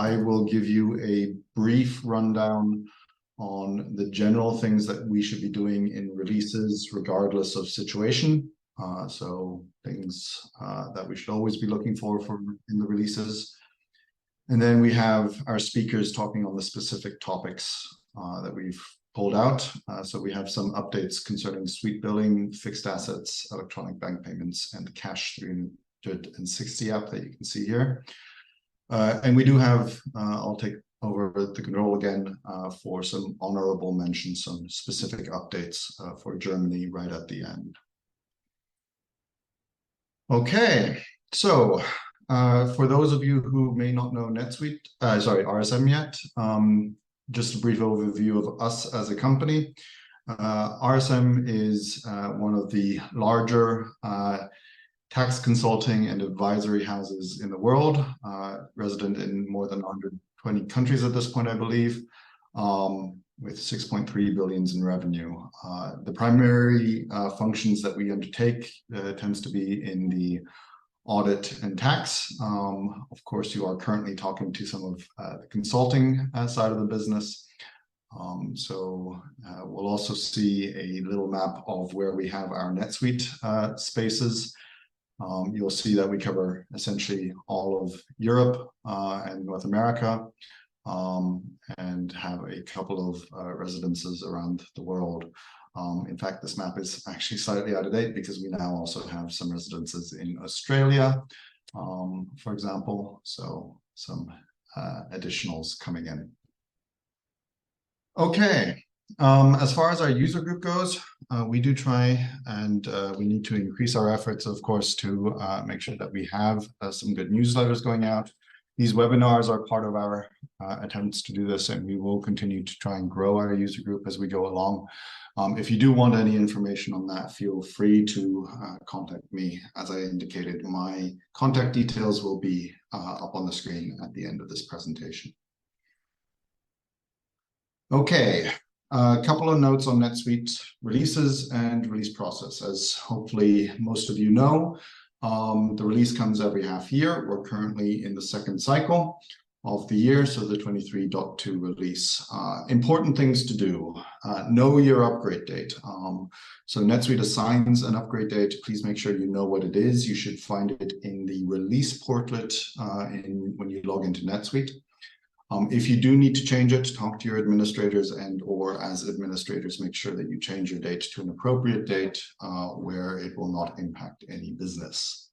I will give you a brief rundown on the general things that we should be doing in releases regardless of situation. So things that we should always be looking for in the releases. And then we have our speakers talking on the specific topics that we've pulled out. So we have some updates concerning suite billing, fixed assets, electronic bank payments, and the Cash 360 app that you can see here. And we do have, I'll take over the control again for some honorable mentions, some specific updates for Germany right at the end. Okay, so for those of you who may not know NetSuite, RSM yet, just a brief overview of us as a company. RSM is one of the larger tax consulting and advisory houses in the world, resident in more than 120 countries at this point, I believe, with 6.3 billion in revenue. The primary functions that we undertake tends to be in the audit and tax. Of course, you are currently talking to some of the consulting side of the business. So we'll also see a little map of where we have our NetSuite spaces. You'll see that we cover essentially all of Europe and North America, and have a couple of residences around the world. In fact, this map is actually slightly out of date because we now also have some residences in Australia, for example, so some additionals coming in. Okay, as far as our user group goes, we do try and we need to increase our efforts, of course, to make sure that we have some good newsletters going out. These webinars are part of our attempts to do this, and we will continue to try and grow our user group as we go along. If you do want any information on that, feel free to contact me. As I indicated, my contact details will be up on the screen at the end of this presentation. Okay, a couple of notes on NetSuite releases and release process. As hopefully most of you know, the release comes every half year. We're currently in the second cycle of the year, so the 23.2 release. Important things to do. Know your upgrade date. So NetSuite assigns an upgrade date. Please make sure you know what it is. You should find it in the release portlet when you log into NetSuite. If you do need to change it, talk to your administrators, and or as administrators, make sure that you change your date to an appropriate date where it will not impact any business.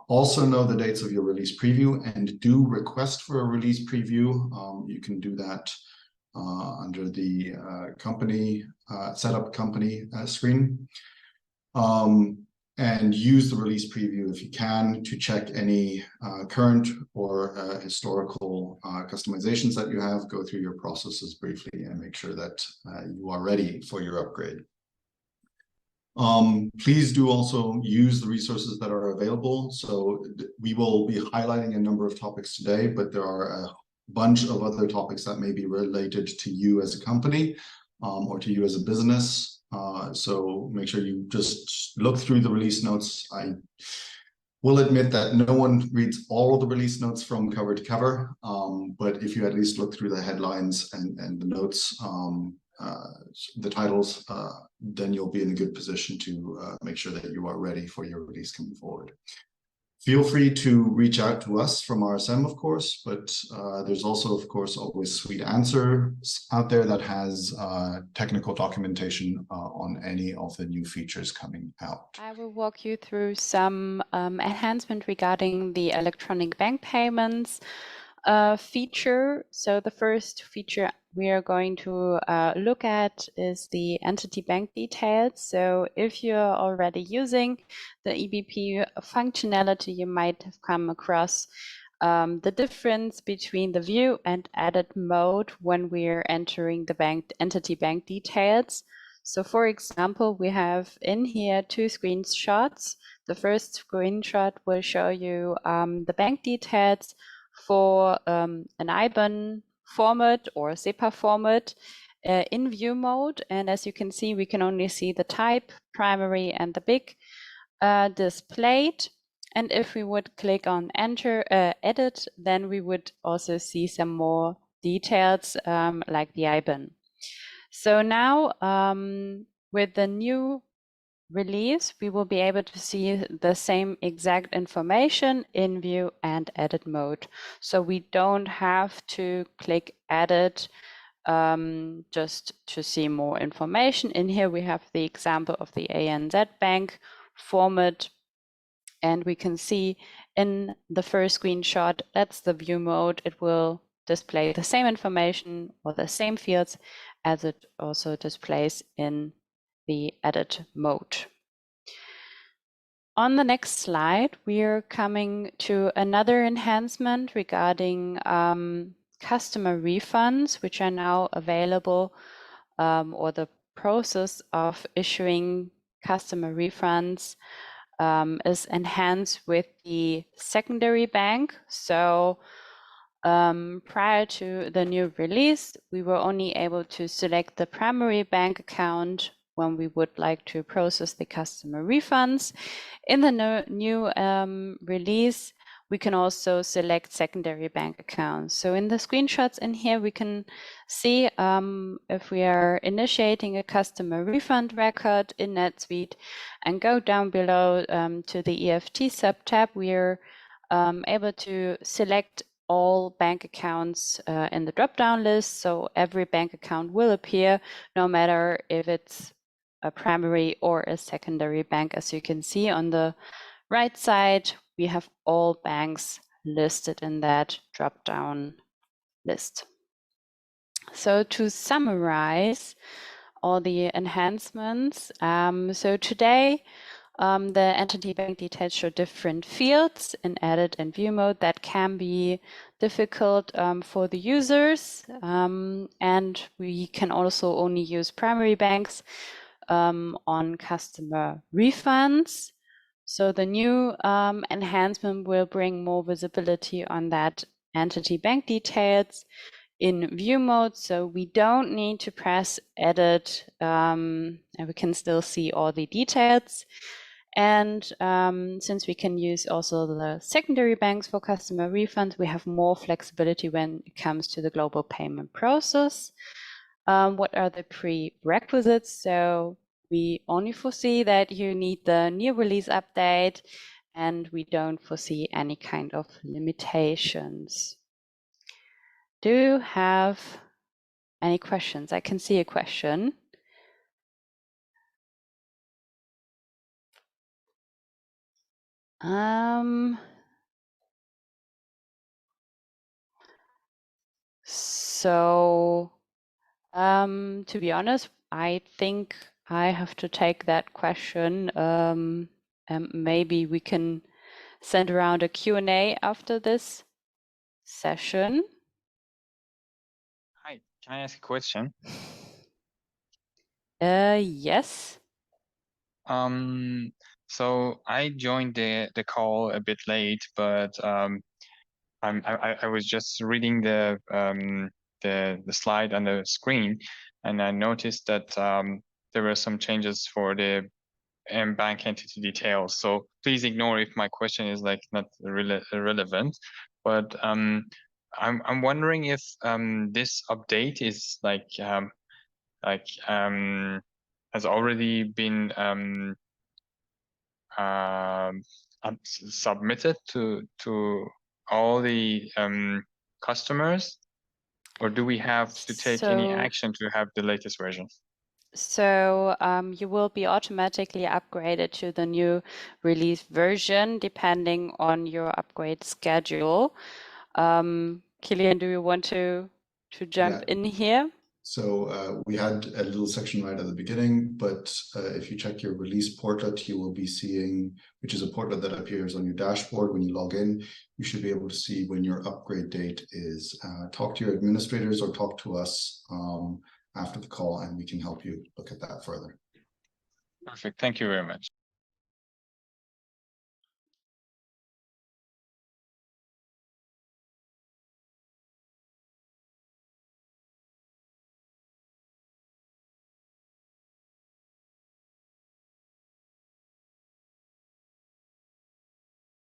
Also know the dates of your release preview and do request for a release preview. You can do that under the company setup company screen. And use the release preview if you can to check any current or historical customizations that you have. Go through your processes briefly and make sure that you are ready for your upgrade. Please do also use the resources that are available. So we will be highlighting a number of topics today, but there are a bunch of other topics that may be related to you as a company or to you as a business. So make sure you just look through the release notes. I will admit that no one reads all of the release notes from cover to cover, but if you at least look through the headlines and the notes, the titles, then you'll be in a good position to make sure that you are ready for your release coming forward. Feel free to reach out to us from RSM, of course, but there's also, of course, always Suite Answers out there that has technical documentation on any of the new features coming out. I will walk you through some enhancement regarding the electronic bank payments feature. So the first feature we are going to look at is the entity bank details. So if you're already using the EBP functionality, you might have come across the difference between the view and edit mode when we're entering the entity bank details. So for example, we have in here two screenshots. The first screenshot will show you the bank details for an IBAN format or SEPA format in view mode. And as you can see, we can only see the type, primary, and the BIC displayed. And if we would click on edit, then we would also see some more details like the IBAN. So now with the new release, we will be able to see the same exact information in view and edit mode. So we don't have to click edit just to see more information. In here we have the example of the ANZ Bank format, and we can see in the first screenshot, that's the view mode. It will display the same information or the same fields as it also displays in the edit mode. On the next slide, we are coming to another enhancement regarding customer refunds, which are now available, or the process of issuing customer refunds is enhanced with the secondary bank. So prior to the new release, we were only able to select the primary bank account when we would like to process the customer refunds. In the new release, we can also select secondary bank accounts. So in the screenshots in here, we can see if we are initiating a customer refund record in NetSuite and go down below to the EFT sub-tab, we are able to select all bank accounts in the drop-down list. So every bank account will appear no matter if it's a primary or a secondary bank. As you can see on the right side, we have all banks listed in that drop-down list. So to summarize all the enhancements, so today the entity bank details show different fields in edit and view mode that can be difficult for the users, and we can also only use primary banks on customer refunds. So the new enhancement will bring more visibility on that entity bank details in view mode. So we don't need to press edit, and we can still see all the details. And since we can use also the secondary banks for customer refunds, we have more flexibility when it comes to the global payment process. What are the prerequisites? So we only foresee that you need the new release update, and we don't foresee any kind of limitations. Do you have any questions? I can see a question. So to be honest, I think I have to take that question. Maybe we can send around a Q&A after this session. Hi, can I ask a question? Yes. So I joined the call a bit late, but I was just reading the slide on the screen, and I noticed that there were some changes for the bank entity details. So please ignore if my question is like not relevant, but I'm wondering if this update is has already been submitted to all the customers, or do we have to take any action to have the latest version? So you will be automatically upgraded to the new release version depending on your upgrade schedule. Kilian, do you want to jump in here? So we had a little section right at the beginning, but if you check your release portlet, you will be seeing, which is a portlet that appears on your dashboard when you log in. You should be able to see when your upgrade date is. Talk to your administrators or talk to us after the call, and we can help you look at that further. Perfect. Thank you very much.